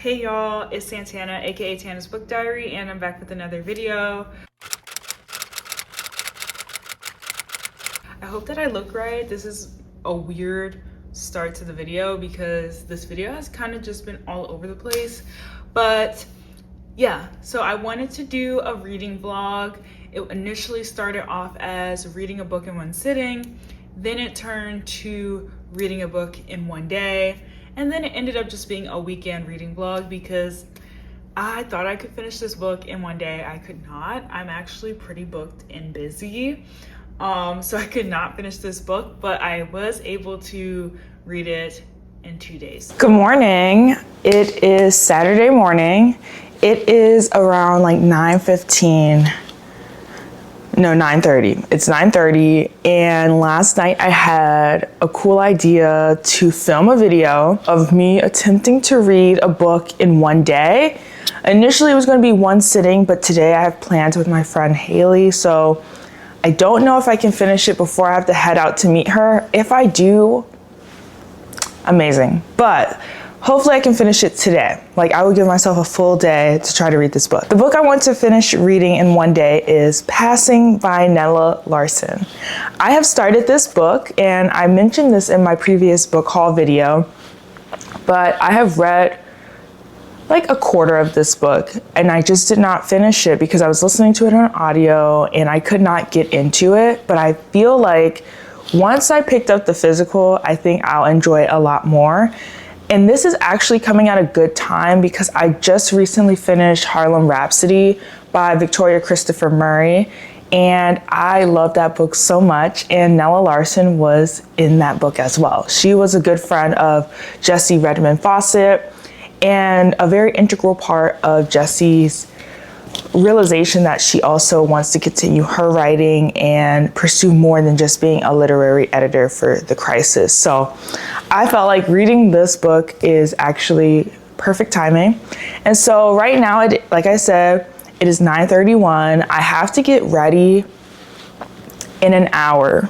Hey y'all, it's Santana, aka Tana's Book Diary, and I'm back with another video. I hope that I look right. This is a weird start to the video because this video has kind of just been all over the place. But yeah, so I wanted to do a reading vlog. It initially started off as reading a book in one sitting, then it turned to reading a book in one day, and then it ended up just being a weekend reading vlog because I thought I could finish this book in one day. I could not. I'm actually pretty booked and busy. So I could not finish this book, but I was able to read it in 2 days. Good morning. It is Saturday morning. It is around like 9:15. No, 9:30. It's 9:30, and last night I had a cool idea to film a video of me attempting to read a book in one day. Initially it was going to be one sitting, but today I have plans with my friend Haley, so I don't know if I can finish it before I have to head out to meet her. If I do, amazing. But hopefully I can finish it today. Like, I will give myself a full day to try to read this book. The book I want to finish reading in one day is Passing by Nella Larsen. I have started this book, and I mentioned this in my previous book haul video, but I have read like a quarter of this book and I just did not finish it because I was listening to it on audio and I could not get into it. But I feel like once I picked up the physical, I think I'll enjoy it a lot more. And this is actually coming at a good time because I just recently finished Harlem Rhapsody by Victoria Christopher Murray, and I love that book so much, and Nella Larsen was in that book as well. She was a good friend of Jessie Redmond Fawcett and a very integral part of Jessie's realization that she also wants to continue her writing and pursue more than just being a literary editor for The Crisis. So I felt like reading this book is actually perfect timing. And so right now, like I said, it is 9:31. I have to get ready in an hour.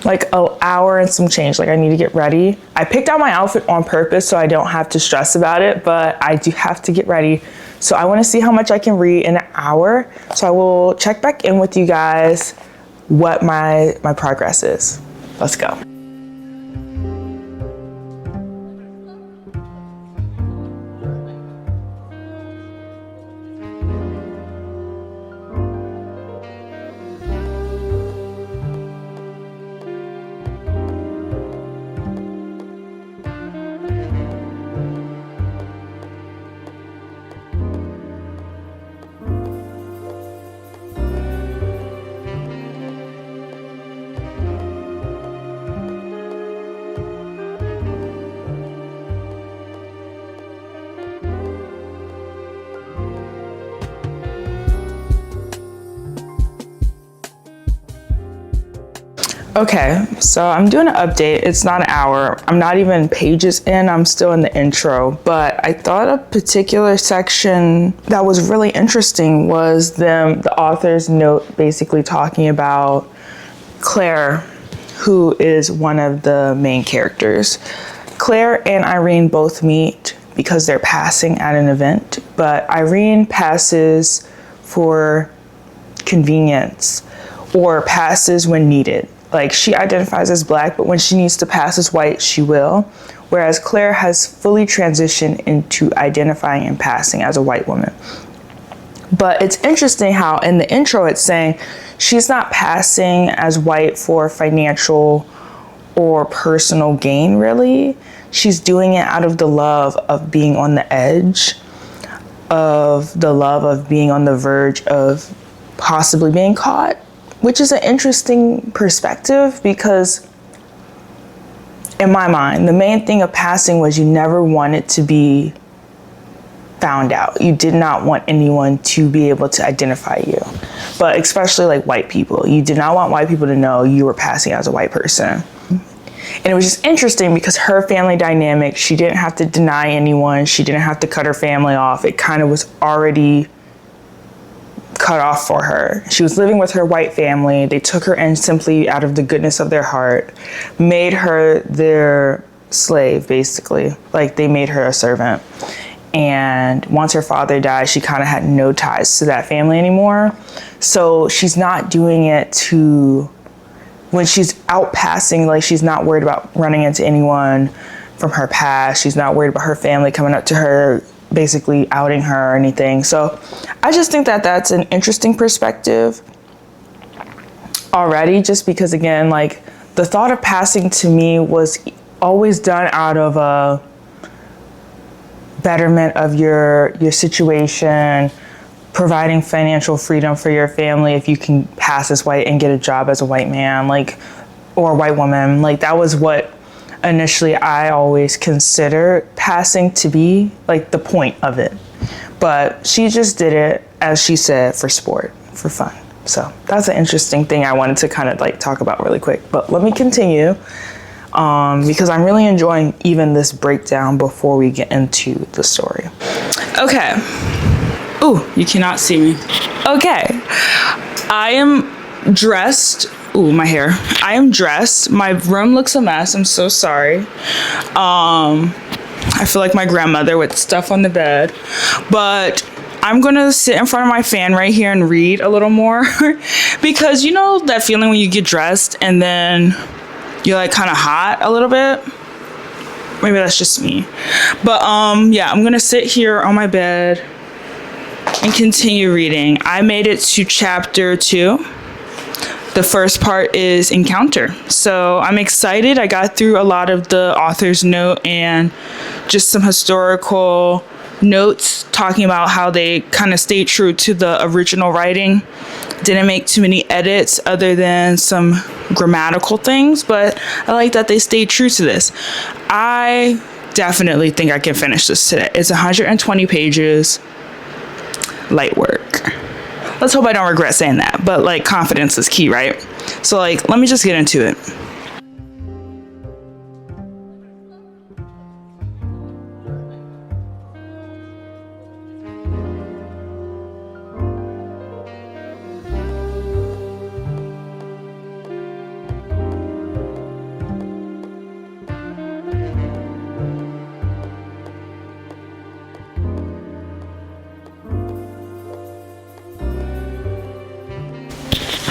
Like an hour and some change. Like, I need to get ready. I picked out my outfit on purpose so I don't have to stress about it, but I do have to get ready. So I want to see how much I can read in an hour. So I will check back in with you guys what my progress is. Let's go. Okay, so I'm doing an update. It's not an hour. I'm not even pages in. I'm still in the intro. But I thought a particular section that was really interesting was the author's note basically talking about Claire, who is one of the main characters. Claire and Irene both meet because they're passing at an event, but Irene passes for convenience or passes when needed. Like, she identifies as Black, but when she needs to pass as white, she will. Whereas Claire has fully transitioned into identifying and passing as a white woman. But it's interesting how in the intro it's saying she's not passing as white for financial or personal gain, really. She's doing it out of the love of being on the edge, of the love of being on the verge of possibly being caught. Which is an interesting perspective because in my mind, the main thing of passing was you never wanted to be found out. You did not want anyone to be able to identify you, but especially like white people. You did not want white people to know you were passing as a white person. And it was just interesting because her family dynamic, she didn't have to deny anyone. She didn't have to cut her family off. It kind of was already cut off for her. She was living with her white family. They took her in simply out of the goodness of their heart, made her their slave, basically. Like, they made her a servant. And once her father died, she kind of had no ties to that family anymore. So she's not doing it to, when she's out passing, like, she's not worried about running into anyone from her past. She's not worried about her family coming up to her, basically outing her or anything. So I just think that that's an interesting perspective already, just because, again, like, the thought of passing to me was always done out of a betterment of your situation, providing financial freedom for your family if you can pass as white and get a job as a white man, like, or a white woman. Like, that was what initially I always considered passing to be, like, the point of it. But she just did it, as she said, for sport, for fun. So that's an interesting thing I wanted to kind of like talk about really quick. But let me continue, because I'm really enjoying even this breakdown before we get into the story. Okay. Ooh, you cannot see me. Okay. I am dressed. Ooh, my hair. I am dressed. My room looks a mess. I'm so sorry. I feel like my grandmother with stuff on the bed. But I'm gonna sit in front of my fan right here and read a little more because you know that feeling when you get dressed and then you're like kind of hot a little bit. Maybe that's just me. But yeah, I'm gonna sit here on my bed and continue reading. I made it to chapter 2. The first part is encounter. So I'm excited. I got through a lot of the author's note and just some historical notes talking about how they kind of stayed true to the original writing. Didn't make too many edits other than some grammatical things, but I like that they stayed true to this. I definitely think I can finish this today. It's 120 pages, light work. Let's hope I don't regret saying that, but like confidence is key, right? So like, let me just get into it.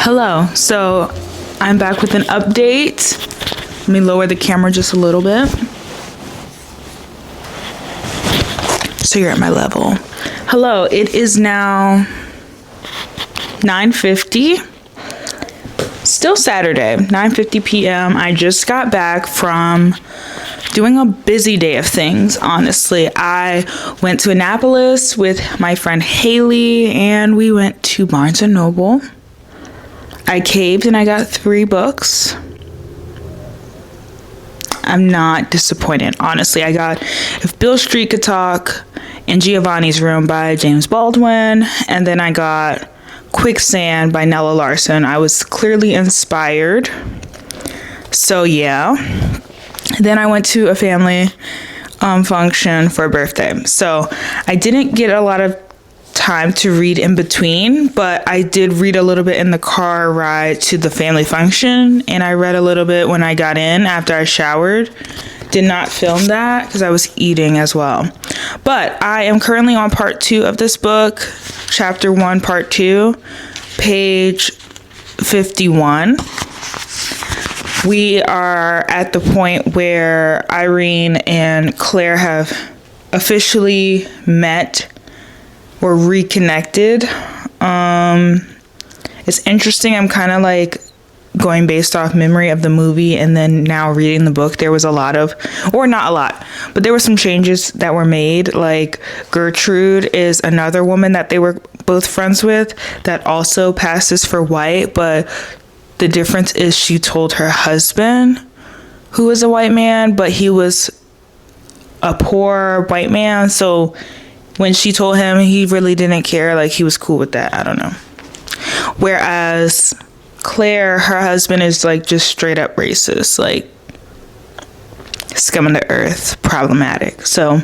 Hello, so I'm back with an update. Let me lower the camera just a little bit so you're at my level. Hello, it is now 9:50. Still Saturday, 9:50 p.m. I just got back from doing a busy day of things, honestly. I went to Annapolis with my friend Haley and we went to Barnes & Noble. I caved and I got 3 books. I'm not disappointed, honestly. I got If Beale Street Could Talk and Giovanni's Room by James Baldwin, and then I got Quicksand by Nella Larsen. I was clearly inspired. So yeah. Then I went to a family function for a birthday. So I didn't get a lot of time to read in between, but I did read a little bit in the car ride to the family function, and I read a little bit when I got in after I showered. Did not film that because I was eating as well. But I am currently on part 2 of this book, chapter 1, part 2, page 51. We are at the point where Irene and Claire have officially met or reconnected. It's interesting. I'm kind of like going based off memory of the movie and then now reading the book. There was a lot of, or not a lot, but there were some changes that were made. Like Gertrude is another woman that they were both friends with that also passes for white, but the difference is she told her husband, who was a white man, but he was a poor white man. So when she told him, he really didn't care. Like, he was cool with that. I don't know. Whereas Claire, her husband is like just straight up racist, like scum of the earth, problematic. So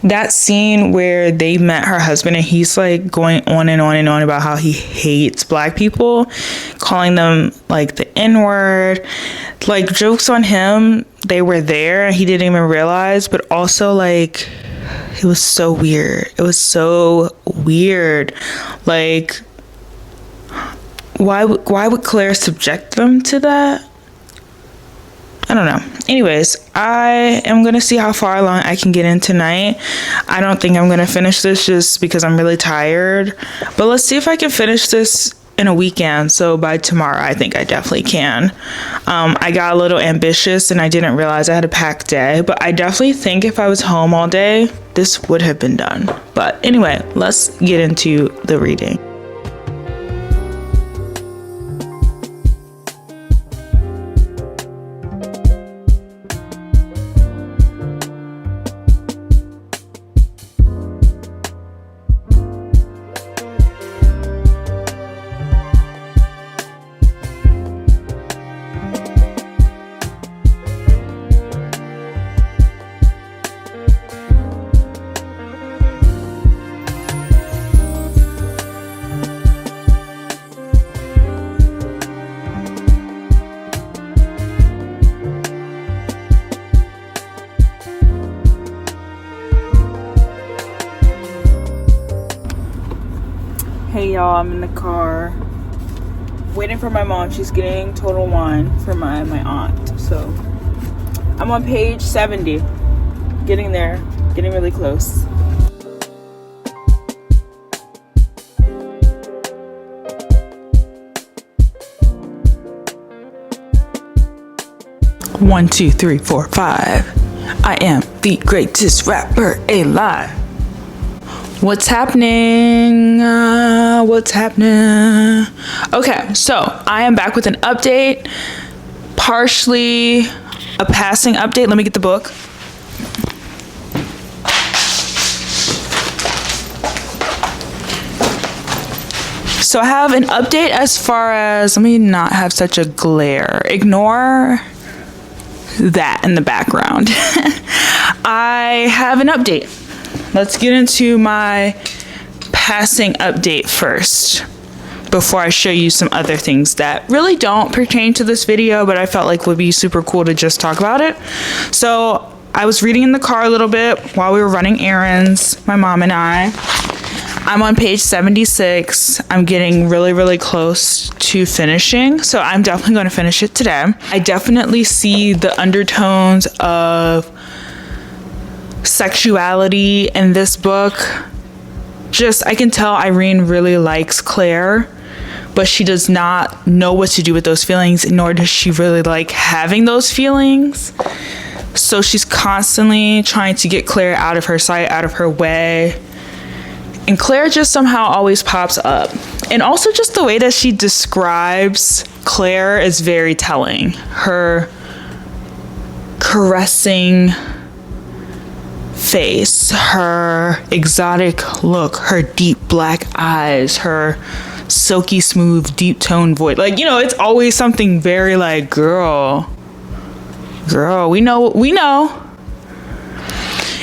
that scene where they met her husband and he's like going on and on and on about how he hates black people, calling them like the N-word, like jokes on him. They were there and he didn't even realize, but also like it was so weird. It was so weird. Like why would Claire subject them to that? I don't know. Anyways, I am going to see how far along I can get in tonight. I don't think I'm going to finish this just because I'm really tired. But let's see if I can finish this in a weekend. So by tomorrow, I think I definitely can. I got a little ambitious and I didn't realize I had a packed day. But I definitely think if I was home all day, this would have been done. But anyway, let's get into the reading. Hey y'all, I'm in the car waiting for my mom. She's getting Total Wine for my aunt. So I'm on page 70. Getting there, getting really close. One, two, three, four, five. I am the greatest rapper alive. What's happening? What's happening? Okay, so I am back with an update, partially a passing update. Let me get the book. So I have an update as far as, let me not have such a glare. Ignore that in the background. I have an update. Let's get into my passing update first before I show you some other things that really don't pertain to this video, but I felt like would be super cool to just talk about it. So I was reading in the car a little bit while we were running errands, my mom and I. I'm on page 76. I'm getting really, really close to finishing, so I'm definitely going to finish it today. I definitely see the undertones of sexuality in this book. I can tell Irene really likes Claire, but she does not know what to do with those feelings, nor does she really like having those feelings. So she's constantly trying to get Claire out of her sight, out of her way. And Claire just somehow always pops up. And also just the way that she describes Claire is very telling. Her caressing face, her exotic look, her deep black eyes, her silky smooth deep tone voice, like, you know, it's always something very like, girl, we know.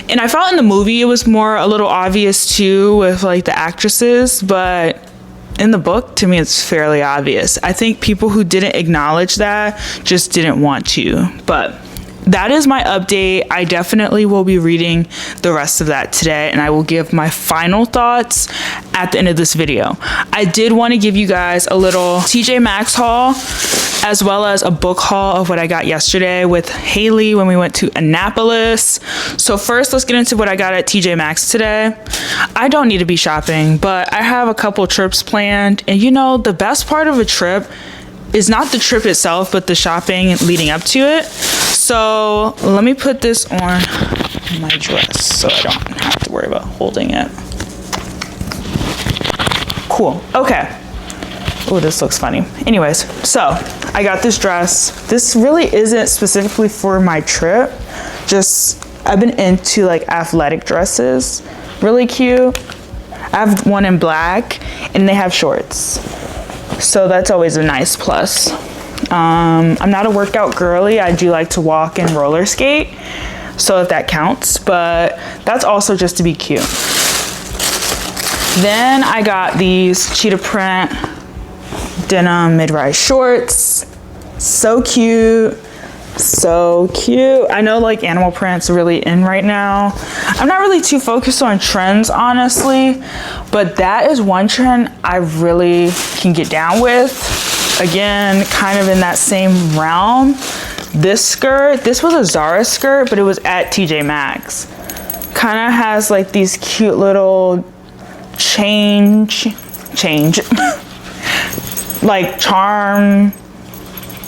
And I felt in the movie it was more a little obvious too with like the actresses, but in the book, to me, it's fairly obvious. I think people who didn't acknowledge that just didn't want to. But that is my update. I definitely will be reading the rest of that today, and I will give my final thoughts at the end of this video. I did want to give you guys a little TJ Maxx haul, as well as a book haul of what I got yesterday with Haley when we went to Annapolis. So first, let's get into what I got at TJ Maxx today. I don't need to be shopping, but I have a couple trips planned, and you know, the best part of a trip is not the trip itself, but the shopping leading up to it. So let me put this on my dress so I don't have to worry about holding it. Cool. Okay. Oh, this looks funny. Anyways, so I got this dress. This really isn't specifically for my trip. Just, I've been into like athletic dresses. Really cute. I have one in black and they have shorts. So that's always a nice plus. I'm not a workout girly. I do like to walk and roller skate. So if that counts, but that's also just to be cute. Then I got these cheetah print denim mid-rise shorts. So cute. So cute. I know like animal print's really in right now. I'm not really too focused on trends, honestly, but that is one trend I really can get down with. Again, kind of in that same realm. This skirt, this was a Zara skirt, but it was at TJ Maxx. Kind of has like these cute little change like charm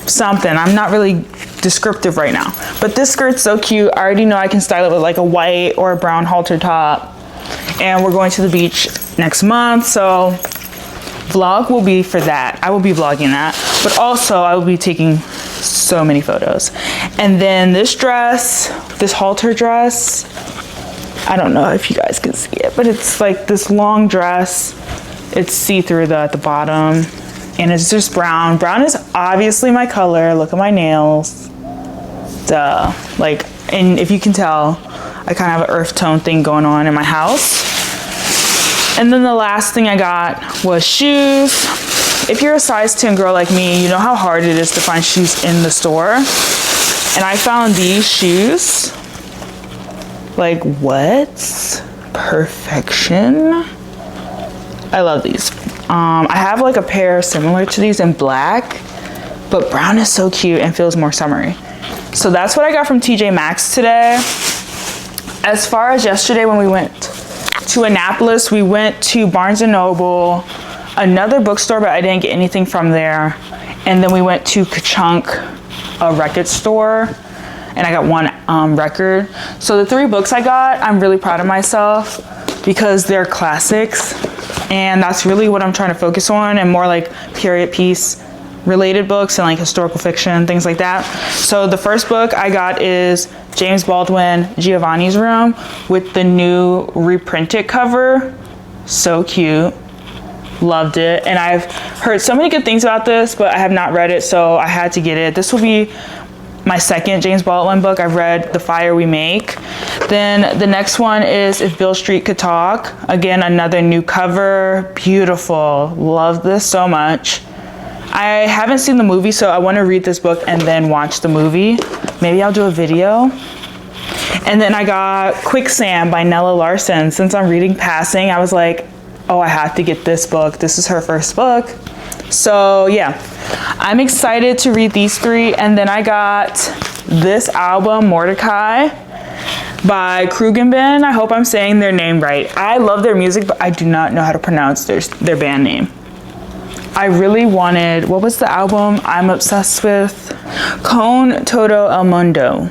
something. I'm not really descriptive right now, but this skirt's so cute. I already know I can style it with like a white or a brown halter top, and we're going to the beach next month, so vlog will be for that. I will be vlogging that, but also I will be taking so many photos. And then this dress, this halter dress, I don't know if you guys can see it, but it's like this long dress. It's see-through at the bottom, and it's just brown. Brown is obviously my color. Look at my nails. Duh. Like, and if you can tell, I kind of have an earth tone thing going on in my house. And then the last thing I got was shoes. If you're a size 10 girl like me, you know how hard it is to find shoes in the store. And I found these shoes. Like, what? Perfection. I love these. I have like a pair similar to these in black, but brown is so cute and feels more summery. So that's what I got from TJ Maxx today. As far as yesterday when we went to Annapolis, we went to Barnes & Noble, another bookstore, but I didn't get anything from there. And then we went to Ka-Chunk, a record store, and I got one record. So the 3 books I got, I'm really proud of myself because they're classics, and that's really what I'm trying to focus on, and more like period piece related books and like historical fiction, things like that. So the first book I got is James Baldwin, Giovanni's Room, with the new reprinted cover. So cute. Loved it. And I've heard so many good things about this, but I have not read it, so I had to get it. This will be my second James Baldwin book. I've read The Fire We Make. Then the next one is If Beale Street Could Talk. Again, another new cover. Beautiful. Love this so much. I haven't seen the movie, so I want to read this book and then watch the movie. Maybe I'll do a video. And then I got Quicksand by Nella Larsen. Since I'm reading Passing, I was like, oh, I have to get this book. This is her first book. So yeah, I'm excited to read these 3. And then I got this album, Mordecai, by Krugenben. I hope I'm saying their name right. I love their music, but I do not know how to pronounce their band name. I really wanted, what was the album I'm obsessed with? Con Todo El Mundo.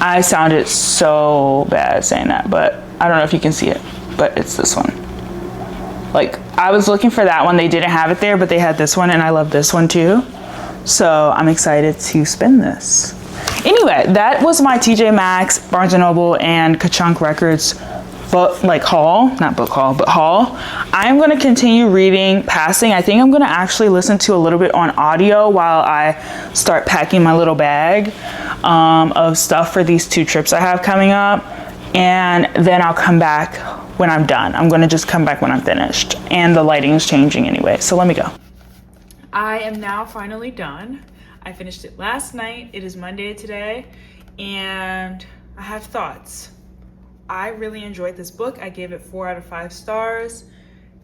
I sounded so bad saying that, but I don't know if you can see it, but it's this one. Like, I was looking for that one. They didn't have it there, but they had this one, and I love this one too. So I'm excited to spin this. Anyway, that was my TJ Maxx, Barnes & Noble, and Ka-Chunk Records book, like haul, not book haul, but haul. I'm going to continue reading Passing. I think I'm going to actually listen to a little bit on audio while I start packing my little bag of stuff for these 2 trips I have coming up. And then I'll come back when I'm done. I'm going to just come back when I'm finished. And the lighting is changing anyway, so let me go. I am now finally done. I finished it last night. It is Monday today, and I have thoughts. I really enjoyed this book. I gave it 4 out of 5 stars.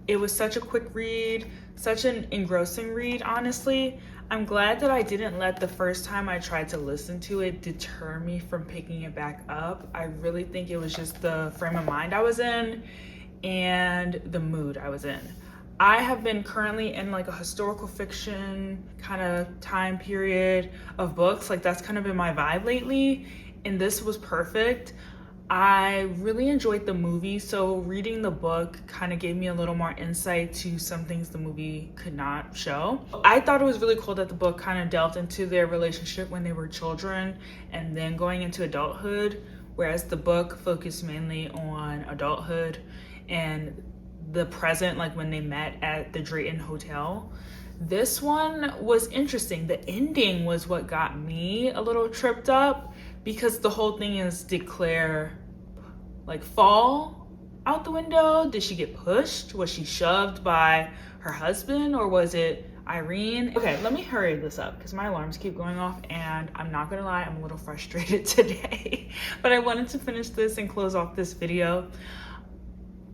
It was such a quick read, such an engrossing read, honestly. I'm glad that I didn't let the first time I tried to listen to it deter me from picking it back up. I really think it was just the frame of mind I was in and the mood I was in. I have been currently in like a historical fiction kind of time period of books. Like, that's kind of been my vibe lately, and this was perfect. I really enjoyed the movie, so reading the book kind of gave me a little more insight to some things the movie could not show. I thought it was really cool that the book kind of delved into their relationship when they were children and then going into adulthood, whereas the book focused mainly on adulthood and the present, like when they met at the Drayton Hotel. This one was interesting. The ending was what got me a little tripped up, because the whole thing is, did Claire like fall out the window? Did she get pushed? Was she shoved by her husband, or was it Irene? Okay, let me hurry this up because my alarms keep going off and I'm not gonna lie, I'm a little frustrated today. But I wanted to finish this and close off this video.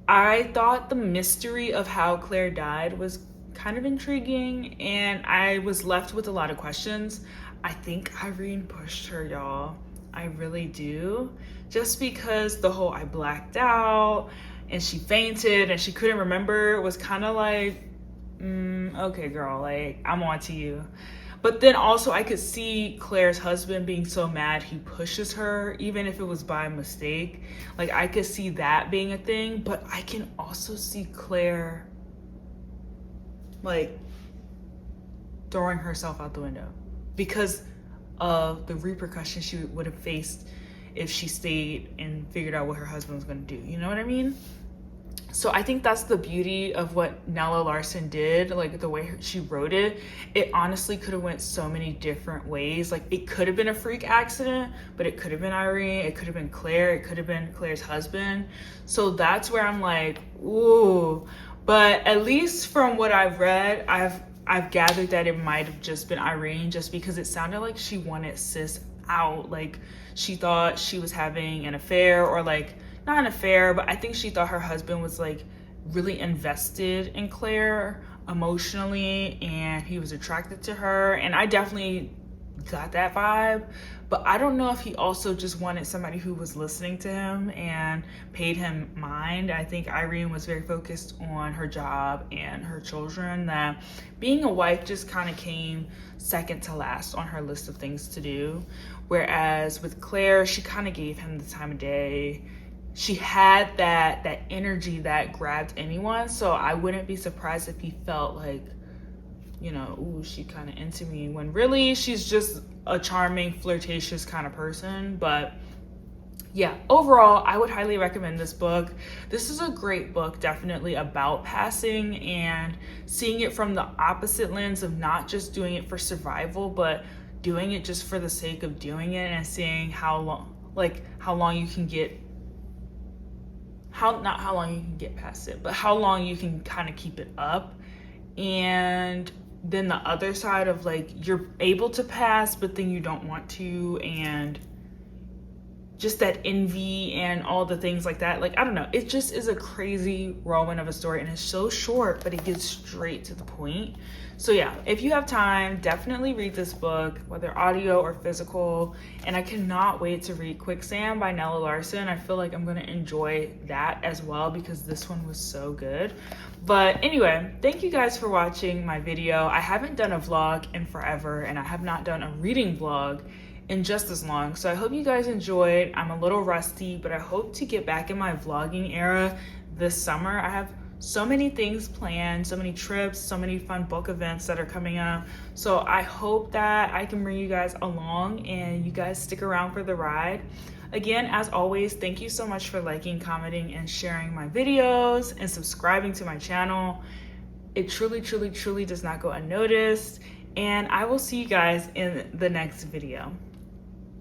I thought the mystery of how Claire died was kind of intriguing, and I was left with a lot of questions. I think Irene pushed her, y'all. I really do. Just because the whole I blacked out and she fainted and she couldn't remember was kind of like, okay, girl, like, I'm on to you. But then also I could see Claire's husband being so mad he pushes her, even if it was by mistake. Like, I could see that being a thing, but I can also see Claire like throwing herself out the window because of the repercussions she would have faced if she stayed and figured out what her husband was going to do. You know what I mean? So I think that's the beauty of what Nella Larsen did, like the way she wrote it. It honestly could have went so many different ways. Like, it could have been a freak accident, but it could have been Irene, it could have been Claire, it could have been Claire's husband. So that's where I'm like, ooh. But at least from what I've read, I've gathered that it might have just been Irene, just because it sounded like she wanted sis out. Like, she thought she was having an affair, or like, not an affair, but I think she thought her husband was like really invested in Claire emotionally and he was attracted to her. And I definitely got that vibe, but I don't know if he also just wanted somebody who was listening to him and paid him mind. I think Irene was very focused on her job and her children, that being a wife just kind of came second to last on her list of things to do. Whereas with Claire, she kind of gave him the time of day. She had that energy that grabbed anyone. So I wouldn't be surprised if he felt like, you know, ooh, she kind of into me, when really she's just a charming, flirtatious kind of person. But yeah, overall, I would highly recommend this book. This is a great book, definitely about passing and seeing it from the opposite lens of not just doing it for survival, but doing it just for the sake of doing it, and seeing how long you can get, not how long you can get past it, but how long you can kind of keep it up. And then the other side of like, you're able to pass, but then you don't want to, and just that envy and all the things like that. Like, I don't know, it just is a crazy whirlwind of a story, and it's so short, but it gets straight to the point. So yeah, if you have time, definitely read this book, whether audio or physical. And I cannot wait to read Quicksand by Nella Larsen. I feel like I'm gonna enjoy that as well, because this one was so good. But anyway, thank you guys for watching my video. I haven't done a vlog in forever, and I have not done a reading vlog in just as long. So I hope you guys enjoyed. I'm a little rusty, but I hope to get back in my vlogging era this summer. I have so many things planned, so many trips, so many fun book events that are coming up. So I hope that I can bring you guys along and you guys stick around for the ride. Again, as always, thank you so much for liking, commenting, and sharing my videos and subscribing to my channel. It truly, truly, truly does not go unnoticed. And I will see you guys in the next video.